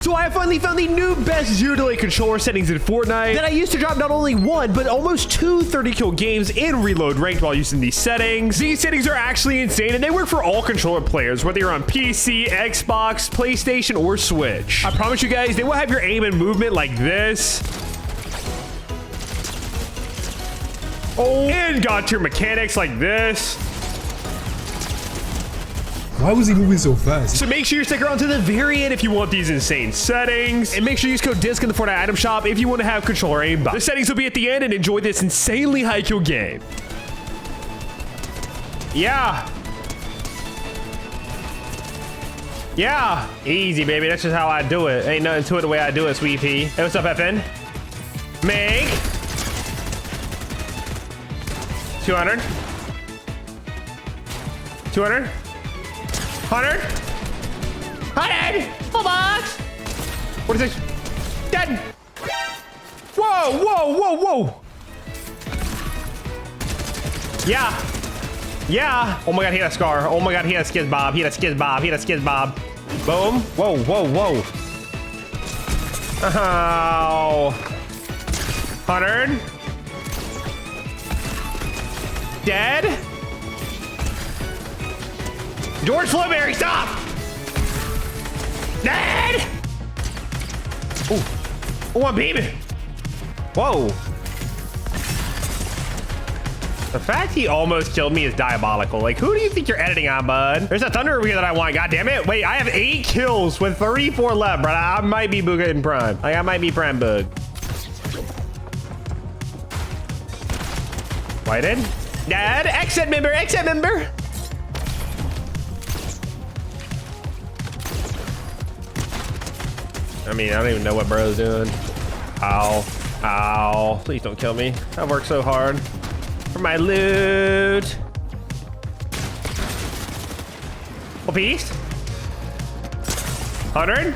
So I finally found the new best zero delay controller settings in Fortnite that I used to drop not only one, but almost two 30-kill games in reload ranked while using these settings. These settings are actually insane and they work for all controller players, whether you're on PC, Xbox, PlayStation, or Switch. I promise you guys, they will have your aim and movement like this. Oh, and got your mechanics like this. Why was he moving so fast? So make sure you stick around to the very end if you want these insane settings. And make sure you use code DISC in the Fortnite item shop if you want to have controller aimbot. The settings will be at the end and enjoy this insanely high kill game. Yeah. Yeah. Easy, baby. That's just how I do it. Ain't nothing to it the way I do it, Sweet Pea. Hey, what's up, FN? Meg. 200. 200. 100. 100. Full box. 46. Dead. Whoa, whoa, whoa, whoa. Yeah. Yeah. Oh my god, he had a scar. Oh my god, he had a skiz bob. He had a skiz bob. He had a skiz bob. Boom. Whoa, whoa, whoa. Oh. 100. Dead. George Flowberry, stop! Dead! Oh, I'm beaming. Whoa. The fact he almost killed me is diabolical. Like, who do you think you're editing on, bud? There's a thunder over here that I want. God damn it. Wait, I have 8 kills with 34 left, bro. I might be Booga in prime. Like, I might be prime bug. Whited. Dead. Exit member. Exit member. I mean, I don't even know what bro's doing. Ow. Ow. Please don't kill me. I worked so hard for my loot. Full piece. 100.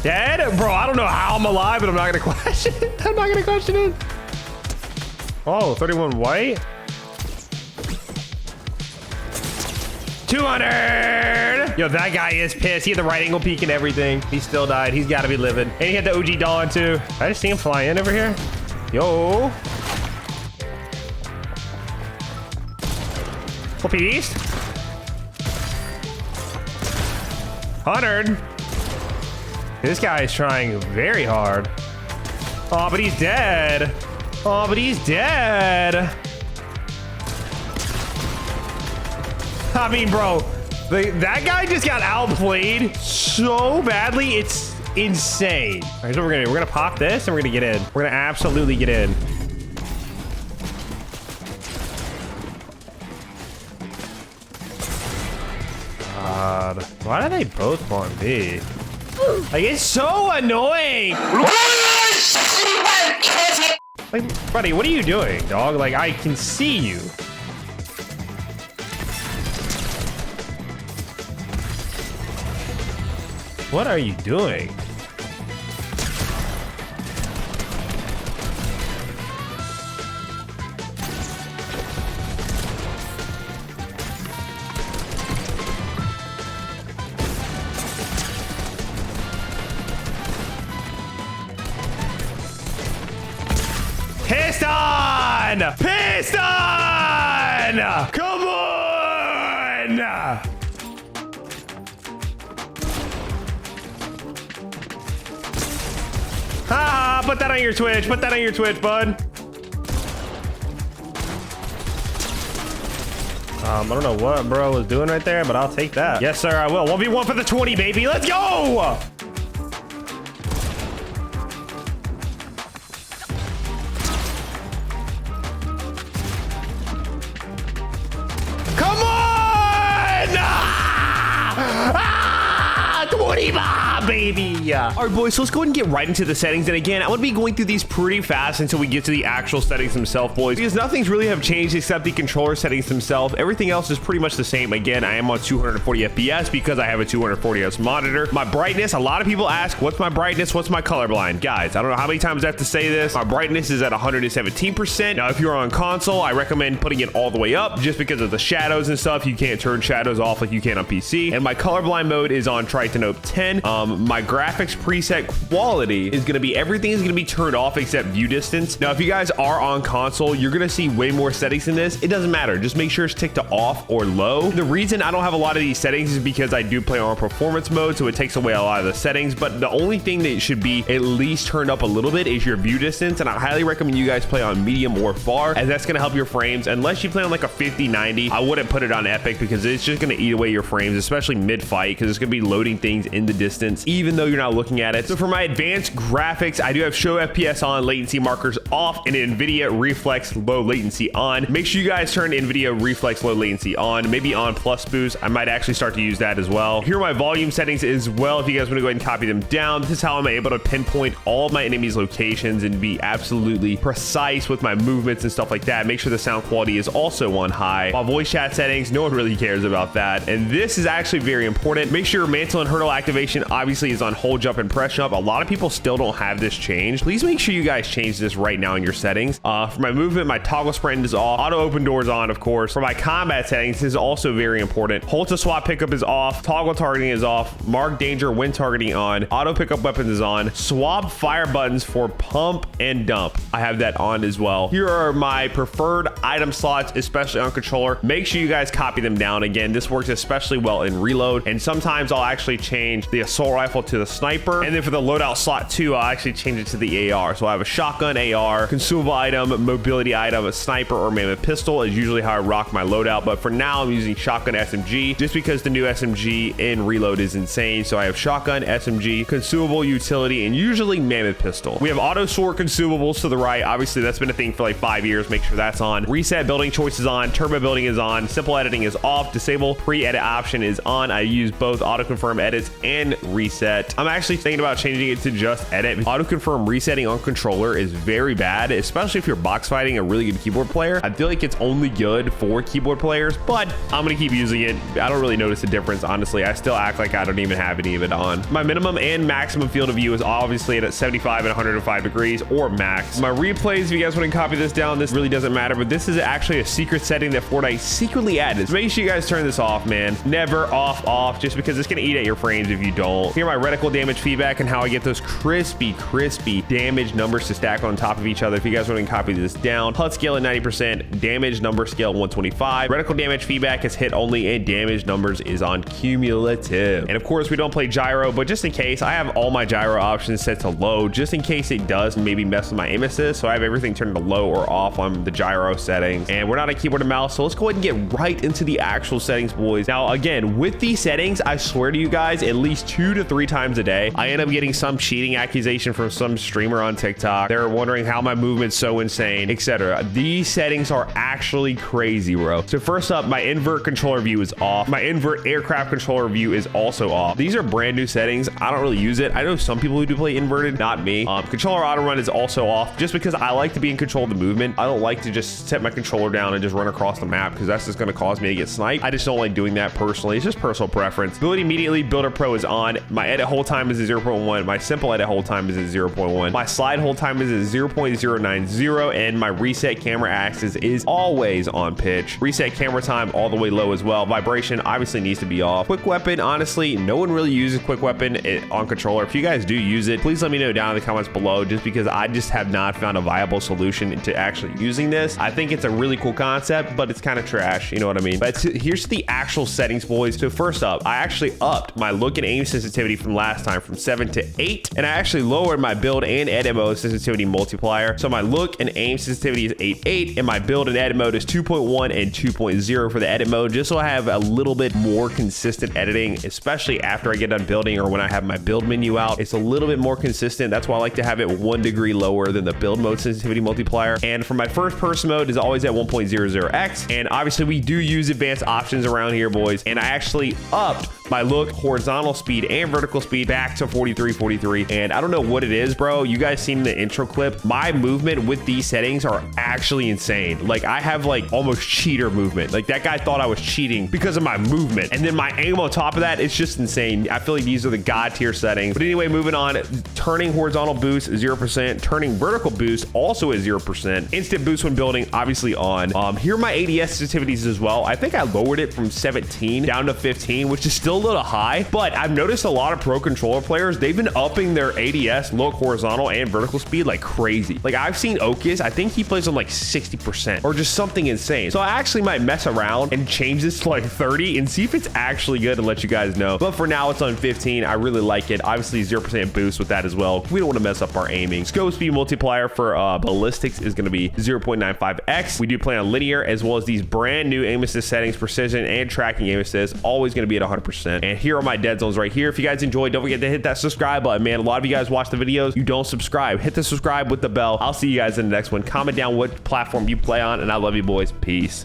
Dead? Bro, I don't know how I'm alive, but I'm not gonna question it. I'm not gonna question it. Oh, 31 white. 200. Yo, that guy is pissed. He had the right angle peek and everything. He still died. He's got to be living. And he had the OG Dawn too. I just see him fly in over here. Yo. Full piece. 100. This guy is trying very hard. Oh, but he's dead. Oh, but he's dead. I mean, bro, that guy just got outplayed so badly. It's insane. All right, here's what we're gonna do. We're gonna pop this and we're gonna get in. We're gonna absolutely get in. God, why do they both want B? Like, it's so annoying. Like, buddy, what are you doing, dog? Like, I can see you. What are you doing? Piston! Piston! Come on! Ah, put that on your Twitch. Put that on your Twitch, bud. I don't know what bro was doing right there, but I'll take that. Yes, sir, I will. 1v1 for the 20, baby. Let's go! Come on! Ah! 20 bomb, baby! All right, boys, so let's go ahead and get right into the settings. And again, I'm gonna be going through these pretty fast until we get to the actual settings themselves, boys, because nothing's really have changed except the controller settings themselves. Everything else is pretty much the same. Again, I am on 240 FPS because I have a 240 Hz monitor. My brightness, a lot of people ask, what's my brightness? What's my colorblind? Guys, I don't know how many times I have to say this. My brightness is at 117%. Now, if you're on console, I recommend putting it all the way up just because of the shadows and stuff. You can't turn shadows off like you can on PC. And my colorblind mode is on Try to Note 10. My graphics preset quality is going to be, everything is going to be turned off except view distance. Now, if you guys are on console, you're going to see way more settings in this. It doesn't matter. Just make sure it's ticked to off or low. The reason I don't have a lot of these settings is because I do play on performance mode, so it takes away a lot of the settings. But the only thing that should be at least turned up a little bit is your view distance. And I highly recommend you guys play on medium or far, as that's going to help your frames. Unless you play on like a 50, 90, I wouldn't put it on epic because it's just going to eat away your frames, especially mid-fight, because it's going to be loading things in the distance, even though you're not looking at it. So for my advanced graphics, I do have show FPS on, latency markers off, and NVIDIA reflex low latency on. Make sure you guys turn NVIDIA reflex low latency on, maybe on plus boost. I might actually start to use that as well. Here are my volume settings as well. If you guys want to go ahead and copy them down, this is how I'm able to pinpoint all of my enemies' locations and be absolutely precise with my movements and stuff like that. Make sure the sound quality is also on high. My voice chat settings, no one really cares about that. And this is actually very important. Make sure mantle and hurdle activation obviously is on hold, jump, and press jump. A lot of people still don't have this changed. Please make sure you guys change this right now in your settings. For my movement, my toggle sprint is off. Auto open doors on, of course. For my combat settings, this is also very important. Hold to swap pickup is off. Toggle targeting is off. Mark danger when targeting on. Auto pickup weapons is on. Swap fire buttons for pump and dump. I have that on as well. Here are my preferred item slots, especially on controller. Make sure you guys copy them down. Again, this works especially well in reload. And sometimes I'll actually change the assault rifle to the sniper. And then for the loadout slot 2, I'll actually change it to the AR. So I have a shotgun, AR, consumable item, mobility item, a sniper, or mammoth pistol is usually how I rock my loadout. But for now, I'm using shotgun SMG just because the new SMG in reload is insane. So I have shotgun, SMG, consumable, utility, and usually mammoth pistol. We have auto sort consumables to the right. Obviously, that's been a thing for like 5 years. Make sure that's on. Reset building choice is on. Turbo building is on. Simple editing is off. Disable pre-edit option is on. I use both auto confirm edits and reset. I'm actually thinking about changing it to just edit. Auto confirm resetting on controller is very bad, especially if you're box fighting a really good keyboard player. I feel like it's only good for keyboard players, but I'm gonna keep using it. I don't really notice a difference, honestly. I still act like I don't even have any of it on. My minimum and maximum field of view is obviously at 75 and 105 degrees or max. My replays, if you guys want to copy this down, this really doesn't matter, but this is actually a secret setting that Fortnite secretly added. So make sure you guys turn this off, man. Never off, just because it's gonna eat at your frames if you don't. Here are my reticle damage feedback and how I get those crispy damage numbers to stack on top of each other. If you guys want to copy this down, HUD scale at 90%, damage number scale 125. Reticle damage feedback is hit only, and damage numbers is on cumulative. And of course, we don't play gyro, but just in case, I have all my gyro options set to low, just in case it does maybe mess with my aim assist. So I have everything turned to low or off on the gyro settings. And we're not a keyboard and mouse, so let's go ahead and get right into the actual settings, boys. Now, again, with these settings, I swear to you guys, at least 2 to 3 times a day, I end up getting some cheating accusation from some streamer on TikTok. They're wondering how my movement's so insane, etc. These settings are actually crazy, bro. So first up, my invert controller view is off. My invert aircraft controller view is also off. These are brand new settings. I don't really use it. I know some people who do play inverted, not me. Controller auto run is also off just because I like to be in control of the movement. I don't like to just set my controller down and just run across the map because that's just going to cause me to get sniped. I just don't like doing that personally. It's just personal preference. Ability immediately, builder pro is on. My edit hold time is at 0.1. My simple edit hold time is at 0.1. My slide hold time is at 0.090, and my reset camera axis is always on pitch. Reset camera time all the way low as well. Vibration obviously needs to be off. Quick weapon, honestly, no one really uses quick weapon on controller. If you guys do use it, please let me know down in the comments below, just because I just have not found a viable solution to actually using this. I think it's a really cool concept, but it's kind of trash, you know what I mean? But here's the actual settings, boys. So first up, I actually upped my look and aim sensitivity from last time from 7 to 8, and I actually lowered my build and edit mode sensitivity multiplier. So my look and aim sensitivity is 8.8, and my build and edit mode is 2.1 and 2.0 for the edit mode, just so I have a little bit more consistent editing, especially after I get done building or when I have my build menu out. It's a little bit more consistent. That's why I like to have it 1 degree lower than the build mode sensitivity multiplier. And for my first person mode is always at 1.00x, and obviously we do use advanced options around here, boys, and I actually upped my look, horizontal speed, and vertical speed back to 43. And I don't know what it is, bro. You guys seen the intro clip. My movement with these settings are actually insane. Like, I have like almost cheater movement. Like, that guy thought I was cheating because of my movement. And then my aim on top of that, it's just insane. I feel like these are the god tier settings. But anyway, moving on. Turning horizontal boost 0%. Turning vertical boost also is 0%. Instant boost when building obviously on. Here are my ADS sensitivities as well. I think I lowered it from 17 down to 15, which is still a little high, but But I've noticed a lot of pro controller players, they've been upping their ADS, look, horizontal and vertical speed like crazy. Like I've seen Okus, I think he plays on like 60% or just something insane. So I actually might mess around and change this to like 30 and see if it's actually good and let you guys know. But for now, it's on 15. I really like it. Obviously 0% boost with that as well. We don't want to mess up our aiming. Scope speed multiplier for ballistics is going to be 0.95x. We do play on linear, as well as these brand new aim assist settings, precision and tracking aim assist, always going to be at 100%. And here are my dead zones right here. If you guys enjoyed, don't forget to hit that subscribe button, man. A lot of you guys watch the videos, you don't subscribe. Hit the subscribe with the bell. I'll see you guys in the next one. Comment down what platform you play on, and I love you boys. Peace.